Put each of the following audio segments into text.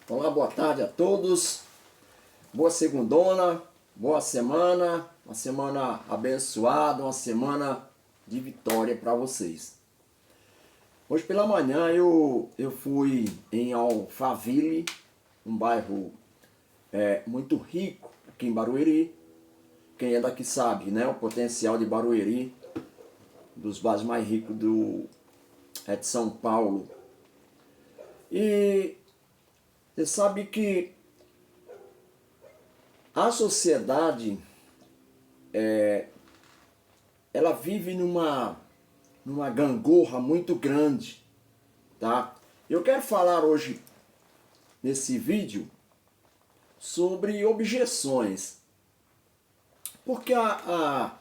Olá, boa tarde a todos. Boa segundona, boa semana, uma semana abençoada, uma semana de vitória para vocês. Hoje pela manhã eu fui em Alphaville, um bairro muito rico aqui em Barueri. Quem é daqui sabe, né, o potencial de Barueri, dos bairros mais ricos de São Paulo. E você sabe que a sociedade, ela vive numa gangorra muito grande, tá? Eu quero falar hoje, nesse vídeo, sobre objeções. Porque há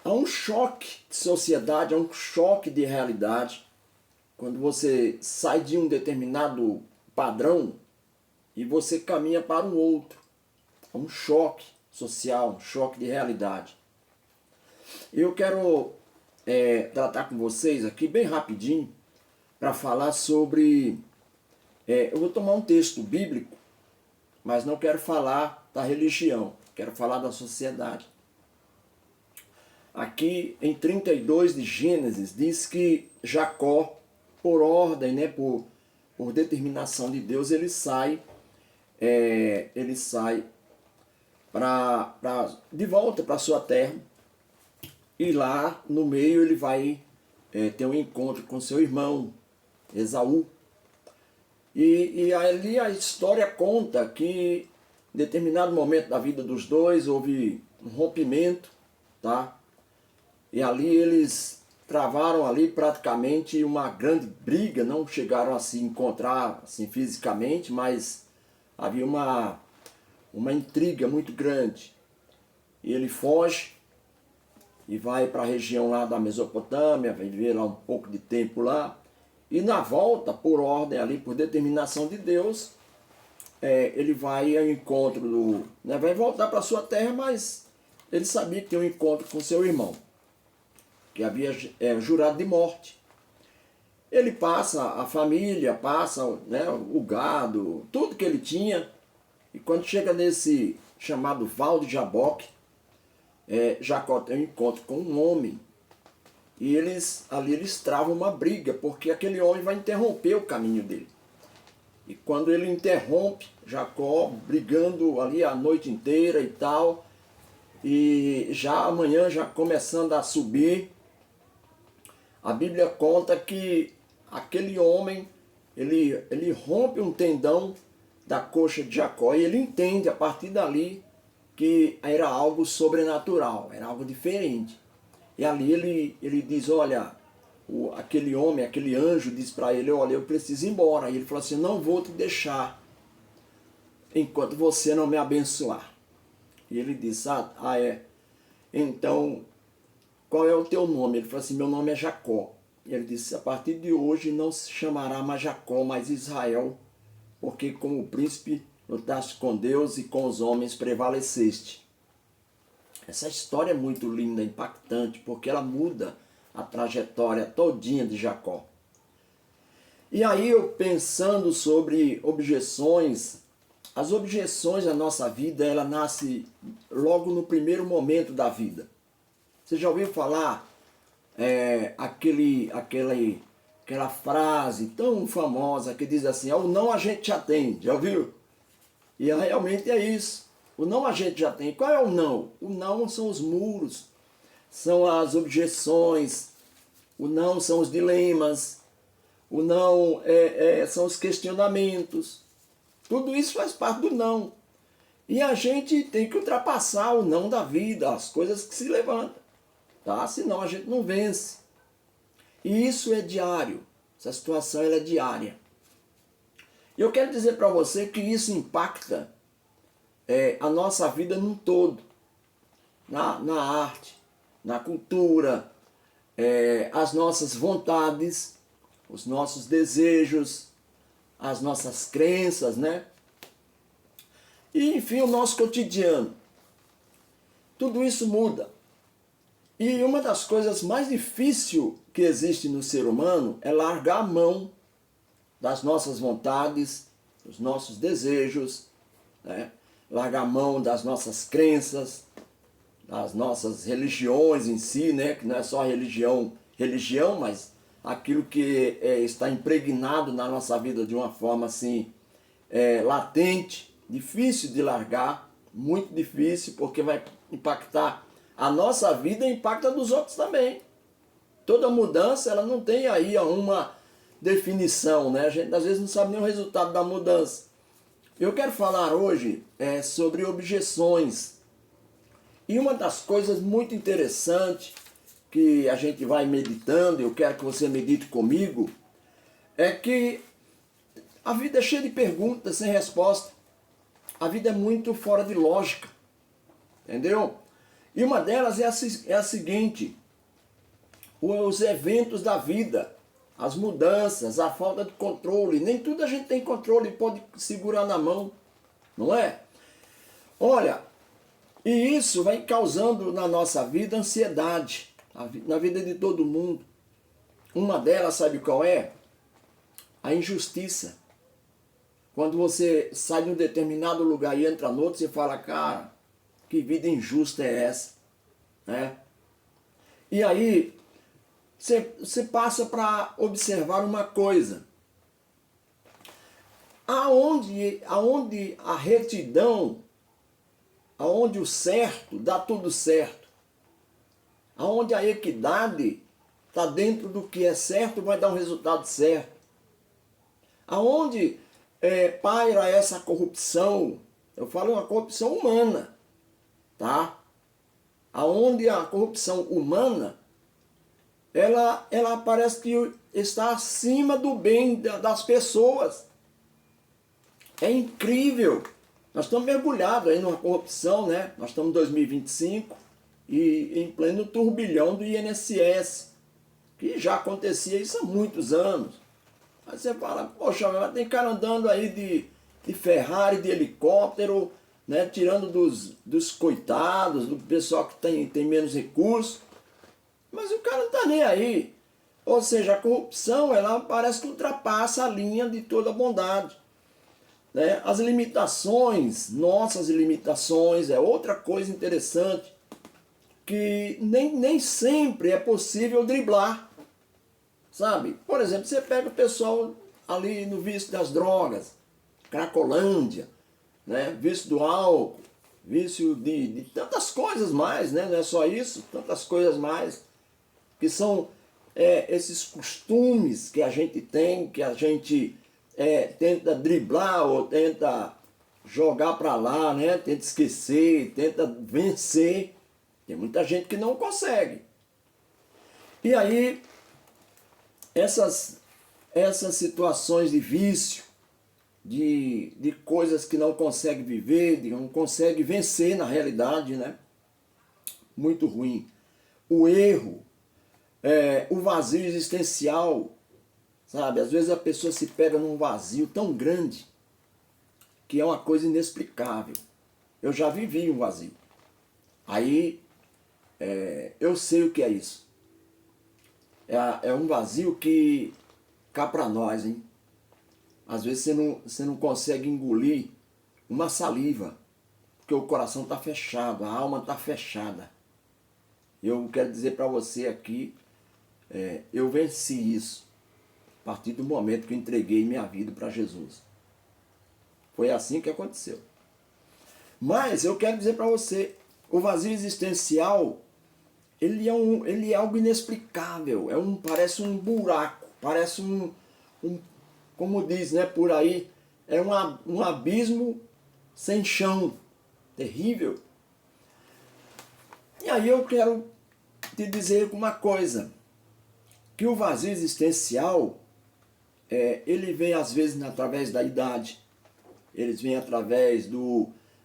um choque de sociedade, há um choque de realidade, quando você sai de um determinado padrão e você caminha para um outro. É um choque social, um choque de realidade. Eu quero tratar com vocês aqui bem rapidinho para falar sobre... eu vou tomar um texto bíblico, mas não quero falar da religião, quero falar da sociedade. Aqui em 32 de Gênesis diz que Jacó, por ordem, né, por determinação de Deus, ele sai de volta para sua terra, e lá no meio ele vai ter um encontro com seu irmão Esaú. E ali a história conta que em determinado momento da vida dos dois houve um rompimento, tá? E ali eles travaram ali praticamente uma grande briga, não chegaram a se encontrar assim fisicamente, mas havia uma intriga muito grande. E ele foge e vai para a região lá da Mesopotâmia, vai viver lá um pouco de tempo lá. E na volta, por ordem ali, por determinação de Deus, ele vai ao encontro vai voltar para sua terra, mas ele sabia que tem um encontro com seu irmão, que havia jurado de morte. Ele passa a família, passa o gado, tudo que ele tinha. E quando chega nesse chamado Val de Jaboque, Jacó tem um encontro com um homem. E ali eles travam uma briga, porque aquele homem vai interromper o caminho dele. E quando ele interrompe, Jacó brigando ali a noite inteira e tal, e já amanhã, já começando a subir, a Bíblia conta que aquele homem, ele rompe um tendão da coxa de Jacó, e ele entende a partir dali que era algo sobrenatural, era algo diferente. E ali ele diz, olha, aquele homem, aquele anjo diz para ele, olha, eu preciso ir embora. E ele falou assim, não vou te deixar enquanto você não me abençoar. E ele disse, então, qual é o teu nome? Ele falou assim, meu nome é Jacó. E ele disse, a partir de hoje não se chamará mais Jacó, mas Israel, porque como príncipe lutaste com Deus e com os homens prevaleceste. Essa história é muito linda, impactante, porque ela muda a trajetória todinha de Jacó. E aí eu pensando sobre objeções, as objeções na nossa vida, ela nasce logo no primeiro momento da vida. Você já ouviu falar aquela frase tão famosa que diz assim, o não a gente já tem, já ouviu? E realmente é isso. O não a gente já tem. Qual é o não? O não são os muros, são as objeções, o não são os dilemas, o não são os questionamentos. Tudo isso faz parte do não. E a gente tem que ultrapassar o não da vida, as coisas que se levantam, tá? Senão a gente não vence. E isso é diário, essa situação ela é diária. E eu quero dizer para você que isso impacta a nossa vida num todo, na arte, na cultura, as nossas vontades, os nossos desejos, as nossas crenças, né? E enfim, o nosso cotidiano. Tudo isso muda. E uma das coisas mais difíceis que existe no ser humano é largar a mão das nossas vontades, os nossos desejos, né? Largar a mão das nossas crenças, das nossas religiões em si, né? Que não é só religião, mas aquilo que está impregnado na nossa vida de uma forma assim, latente, difícil de largar, muito difícil, porque vai impactar a nossa vida e impacta a dos outros também. Toda mudança, ela não tem aí uma definição, né? A gente às vezes não sabe nem o resultado da mudança. Eu quero falar hoje sobre objeções. E uma das coisas muito interessantes que a gente vai meditando, eu quero que você medite comigo, é que a vida é cheia de perguntas sem resposta. A vida é muito fora de lógica, entendeu? E uma delas é a seguinte: os eventos da vida, as mudanças, a falta de controle. Nem tudo a gente tem controle e pode segurar na mão, não é? Olha, e isso vai causando na nossa vida ansiedade, na vida de todo mundo. Uma delas, sabe qual é? A injustiça. Quando você sai de um determinado lugar e entra no outro, você fala, cara, que vida injusta é essa? Né? E aí, você passa para observar uma coisa. Aonde a retidão, aonde o certo dá tudo certo, aonde a equidade está dentro do que é certo, vai dar um resultado certo. Aonde paira essa corrupção, eu falo uma corrupção humana, tá? Aonde a corrupção humana, ela parece que está acima do bem das pessoas. É incrível. Nós estamos mergulhados aí numa corrupção, né? Nós estamos em 2025 e em pleno turbilhão do INSS, que já acontecia isso há muitos anos. Aí você fala, poxa, mas tem cara andando aí de Ferrari, de helicóptero, né? Tirando dos coitados, do pessoal que tem menos recursos. Mas o cara não está nem aí. Ou seja, a corrupção, ela parece que ultrapassa a linha de toda bondade. Né? As limitações, nossas limitações, é outra coisa interessante, que nem sempre é possível driblar. Sabe? Por exemplo, você pega o pessoal ali no vício das drogas, Cracolândia, né? Vício do álcool, vício de tantas coisas mais, né? Não é só isso, tantas coisas mais, que são esses costumes que a gente tem, que a gente tenta driblar ou tenta jogar para lá, né? Tenta esquecer, tenta vencer. Tem muita gente que não consegue. E aí, essas situações de vício, de coisas que não consegue viver, não consegue vencer na realidade, né? Muito ruim. O erro, o vazio existencial, sabe? Às vezes a pessoa se pega num vazio tão grande que é uma coisa inexplicável. Eu já vivi um vazio. Aí eu sei o que é isso. É um vazio que cá para nós, hein? Às vezes você não consegue engolir uma saliva, porque o coração está fechado, a alma está fechada. Eu quero dizer para você aqui, eu venci isso a partir do momento que eu entreguei minha vida para Jesus. Foi assim que aconteceu. Mas eu quero dizer para você, o vazio existencial, ele é algo inexplicável, parece um buraco, parece como diz, né, por aí, é um abismo sem chão, terrível. E aí eu quero te dizer uma coisa, que o vazio existencial, ele vem às vezes através da idade, eles vêm através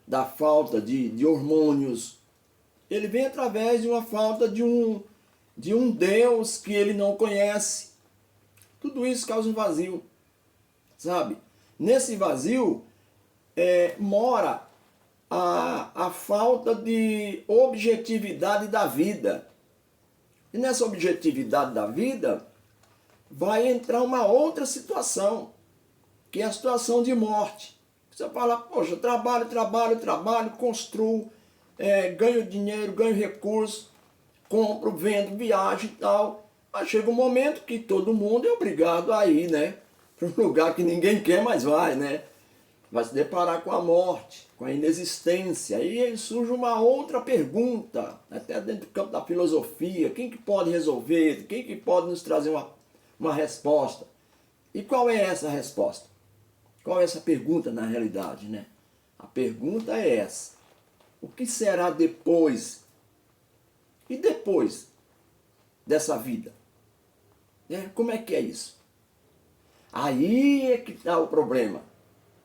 da falta de hormônios, ele vem através de uma falta de um Deus que ele não conhece. Tudo isso causa um vazio, sabe? Nesse vazio mora a falta de objetividade da vida. E nessa objetividade da vida vai entrar uma outra situação, que é a situação de morte. Você fala, poxa, trabalho, construo, ganho dinheiro, ganho recurso, compro, vendo, viajo e tal. Mas chega um momento que todo mundo é obrigado a ir, né? Para um lugar que ninguém quer, mas vai, né? Vai se deparar com a morte, com a inexistência. Aí surge uma outra pergunta, até dentro do campo da filosofia. Quem que pode resolver? Quem que pode nos trazer uma resposta? E qual é essa resposta? Qual é essa pergunta na realidade, né? A pergunta é essa. O que será depois? E depois dessa vida? Como é que é isso? Aí é que está o problema.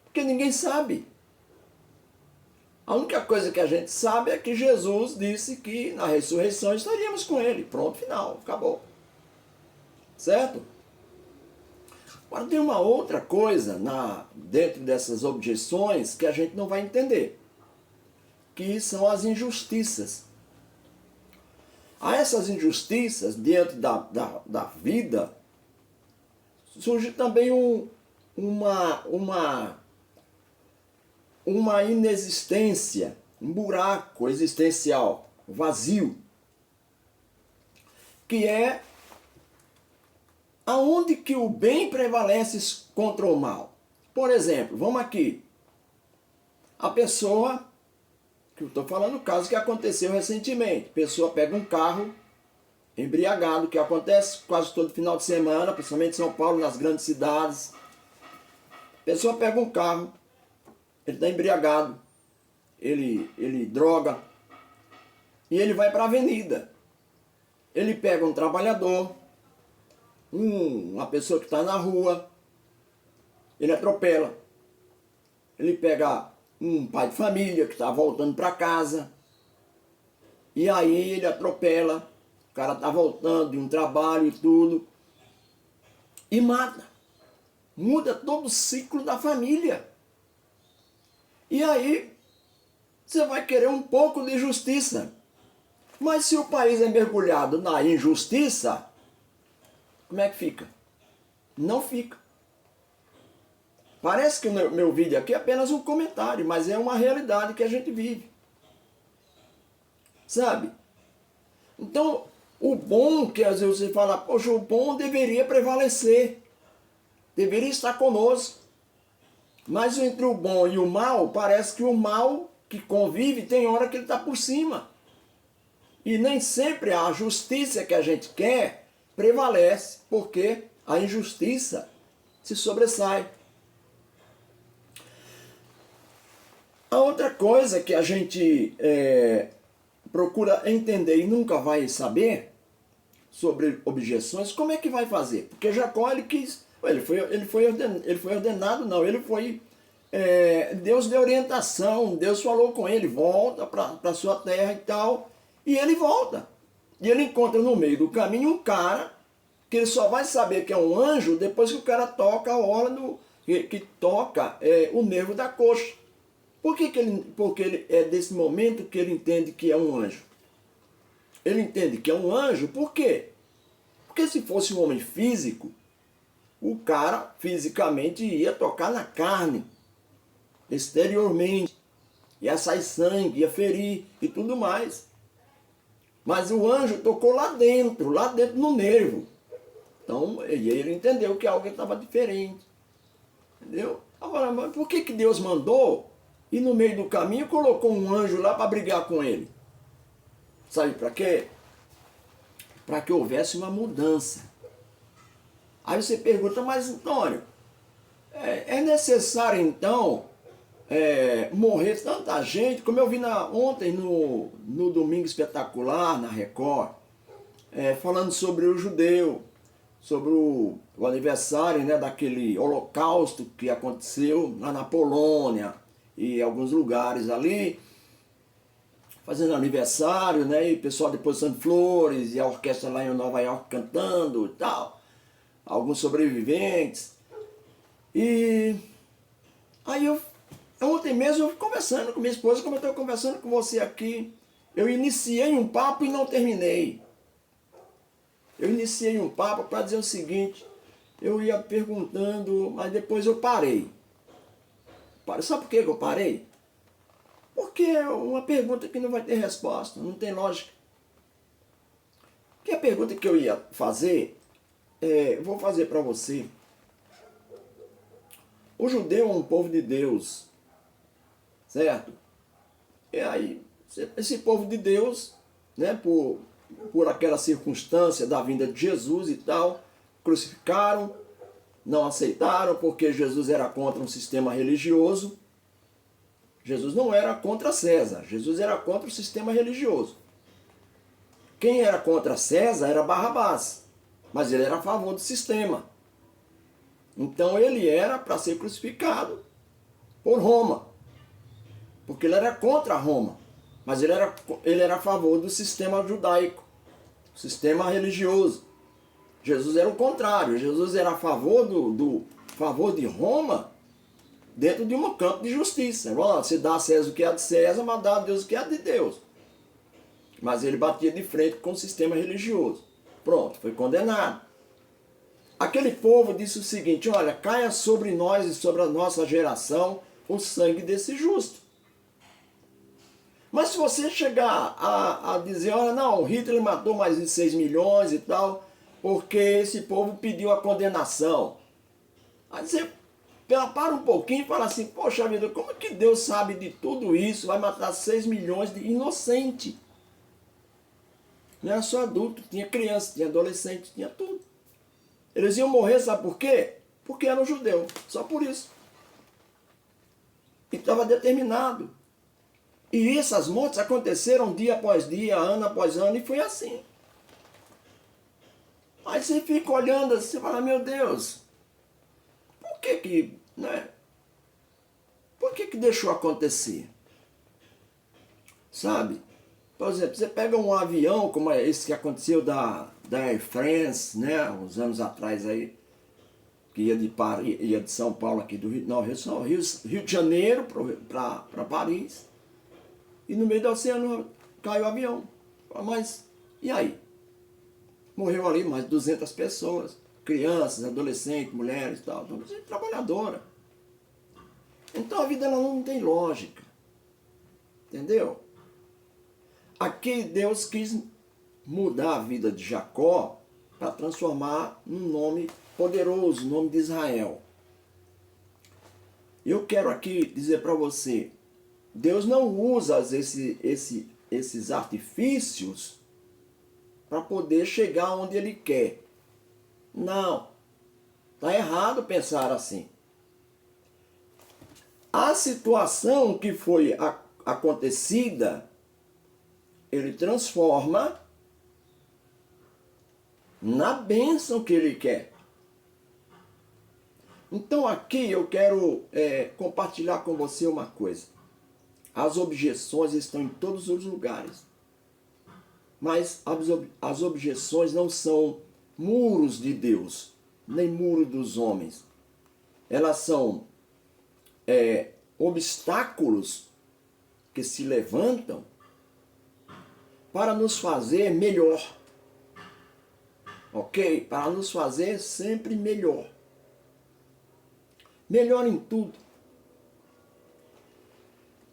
Porque ninguém sabe. A única coisa que a gente sabe é que Jesus disse que na ressurreição estaríamos com ele. Pronto, final, acabou. Certo? Agora tem uma outra coisa dentro dessas objeções que a gente não vai entender. Que são as injustiças. A essas injustiças dentro da vida surge também uma inexistência, um buraco existencial, vazio, que é aonde que o bem prevalece contra o mal. Por exemplo, vamos aqui, a pessoa, que eu estou falando o caso que aconteceu recentemente, a pessoa pega um carro embriagado, que acontece quase todo final de semana, principalmente em São Paulo, nas grandes cidades. A pessoa pega um carro, ele está embriagado, ele droga, e ele vai para a avenida. Ele pega um trabalhador, uma pessoa que está na rua, ele atropela. Ele pega um pai de família que está voltando para casa, e aí ele atropela, o cara está voltando de um trabalho e tudo, e mata. Muda todo o ciclo da família. E aí, você vai querer um pouco de justiça. Mas se o país é mergulhado na injustiça, como é que fica? Não fica. Parece que o meu vídeo aqui é apenas um comentário, mas é uma realidade que a gente vive. Sabe? Então, o bom, que às vezes você fala, poxa, o bom deveria prevalecer. Deveria estar conosco. Mas entre o bom e o mal, parece que o mal que convive tem hora que ele está por cima. E nem sempre a justiça que a gente quer prevalece, porque a injustiça se sobressai. A outra coisa que a gente procura entender e nunca vai saber sobre objeções, como é que vai fazer? Porque Jacó, ele quis... Ele foi ordenado, não, Deus deu orientação, Deus falou com ele, volta para a sua terra e tal, e ele volta. E ele encontra no meio do caminho um cara, que ele só vai saber que é um anjo depois que o cara toca a hora que toca o nervo da coxa. Porque ele é desse momento que ele entende que é um anjo. Ele entende que é um anjo, por quê? Porque se fosse um homem físico, o cara fisicamente ia tocar na carne, exteriormente, ia sair sangue, ia ferir e tudo mais. Mas o anjo tocou lá dentro no nervo. Então, ele entendeu que algo estava diferente. Entendeu? Agora, mas por que Deus mandou e no meio do caminho colocou um anjo lá para brigar com ele? Sabe para quê? Para que houvesse uma mudança. Aí você pergunta, mas Antônio, é necessário então morrer tanta gente? Como eu vi ontem no Domingo Espetacular, na Record, falando sobre o judeu, sobre o aniversário, né, daquele holocausto que aconteceu lá na Polônia e alguns lugares ali, fazendo aniversário, né, e o pessoal depositando flores, e a orquestra lá em Nova York cantando e tal. Alguns sobreviventes. E aí ontem mesmo eu conversando com minha esposa, como eu estou conversando com você aqui, eu iniciei um papo e não terminei. Eu iniciei um papo para dizer o seguinte, eu ia perguntando, mas depois eu parei. Sabe por que eu parei? Porque é uma pergunta que não vai ter resposta, não tem lógica. Que a pergunta que eu ia fazer, vou fazer para você. O judeu é um povo de Deus, certo? E aí, esse povo de Deus, né, por aquela circunstância da vinda de Jesus e tal, crucificaram, não aceitaram porque Jesus era contra um sistema religioso. Jesus não era contra César, Jesus era contra o sistema religioso. Quem era contra César era Barrabás, mas ele era a favor do sistema. Então ele era para ser crucificado por Roma, porque ele era contra Roma, mas ele era a favor do sistema judaico, sistema religioso. Jesus era o contrário, Jesus era a favor favor de Roma dentro de um campo de justiça. Você dá a César o que é de César, mas dá a Deus o que é de Deus. Mas ele batia de frente com o sistema religioso. Pronto, foi condenado. Aquele povo disse o seguinte: olha, caia sobre nós e sobre a nossa geração o sangue desse justo. Mas se você chegar a dizer, olha, não, Hitler matou mais de 6 milhões e tal, porque esse povo pediu a condenação. Aí você para um pouquinho e fala assim, poxa vida, como é que Deus sabe de tudo isso, vai matar 6 milhões de inocentes? Não era só adulto, tinha criança, tinha adolescente, tinha tudo. Eles iam morrer, sabe por quê? Porque eram judeus, só por isso. E estava determinado. E essas mortes aconteceram dia após dia, ano após ano, e foi assim. Aí você fica olhando assim, você fala, meu Deus, por que né? Por que deixou acontecer? Sabe? Por exemplo, você pega um avião, como é esse que aconteceu da Air France, né, uns anos atrás aí, que ia de São Paulo aqui do Rio, não, Rio de Janeiro para Paris, e no meio do oceano caiu o avião. Mas, e aí? Morreu ali mais de 200 pessoas, crianças, adolescentes, mulheres e tal, então, gente trabalhadora. Então a vida ela não tem lógica, entendeu? Aqui Deus quis mudar a vida de Jacó para transformar num nome poderoso, o nome de Israel. Eu quero aqui dizer para você, Deus não usa esses artifícios para poder chegar onde Ele quer. Não, está errado pensar assim. A situação que foi acontecida, Ele transforma na bênção que Ele quer. Então aqui eu quero compartilhar com você uma coisa. As objeções estão em todos os lugares. Mas as objeções não são muros de Deus, nem muros dos homens. Elas são obstáculos que se levantam para nos fazer melhor. Ok? Para nos fazer sempre melhor. Melhor em tudo.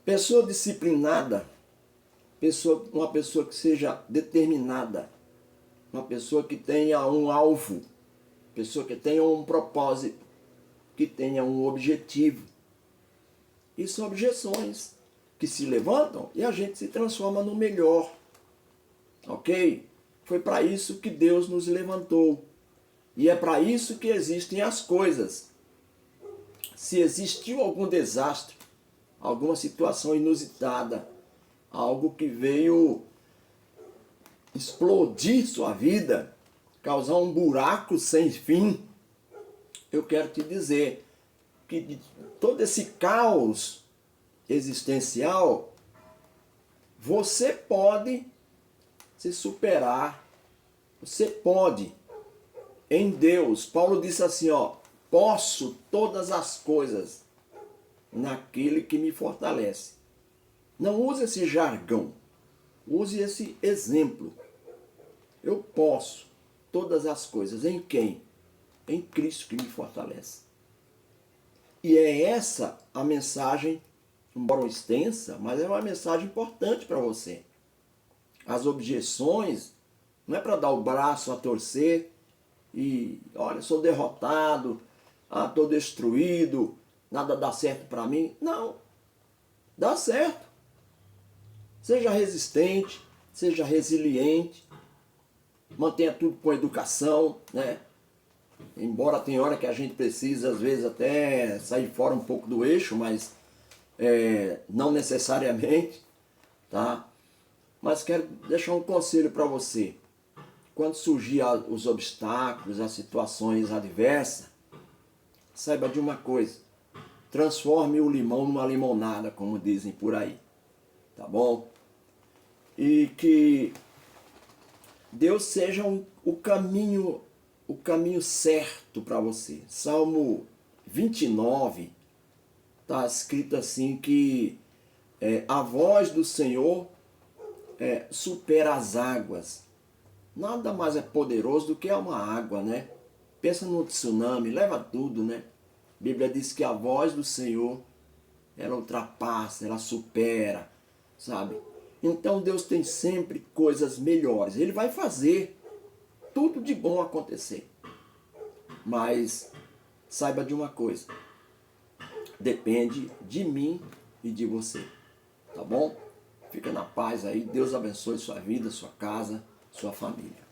Pessoa disciplinada, uma pessoa que seja determinada, uma pessoa que tenha um alvo, pessoa que tenha um propósito, que tenha um objetivo. E são objeções que se levantam e a gente se transforma no melhor. Ok? Foi para isso que Deus nos levantou. E é para isso que existem as coisas. Se existiu algum desastre, alguma situação inusitada, algo que veio explodir sua vida, causar um buraco sem fim, eu quero te dizer que de todo esse caos existencial, você pode se superar, você pode, em Deus. Paulo disse assim, posso todas as coisas naquele que me fortalece. Não use esse jargão, use esse exemplo. Eu posso todas as coisas em quem? em Cristo que me fortalece. E é essa a mensagem, embora extensa, mas é uma mensagem importante para você. As objeções não é para dar o braço a torcer e, olha, sou derrotado, estou destruído, nada dá certo para mim. Não, dá certo. Seja resistente, seja resiliente, mantenha tudo com educação, né? Embora tem hora que a gente precisa, às vezes, até sair fora um pouco do eixo, mas não necessariamente, tá? Mas quero deixar um conselho para você. Quando surgir os obstáculos, as situações adversas, saiba de uma coisa: transforme o limão numa limonada, como dizem por aí, tá bom? E que Deus seja o caminho certo para você. Salmo 29 está escrito assim que a voz do Senhor supera as águas. Nada mais é poderoso do que uma água, né? Pensa no tsunami, leva tudo, né? A Bíblia diz que a voz do Senhor, ela ultrapassa, ela supera, sabe? Então Deus tem sempre coisas melhores. Ele vai fazer tudo de bom acontecer. Mas saiba de uma coisa: depende de mim e de você, tá bom? Fica na paz aí, Deus abençoe sua vida, sua casa, sua família.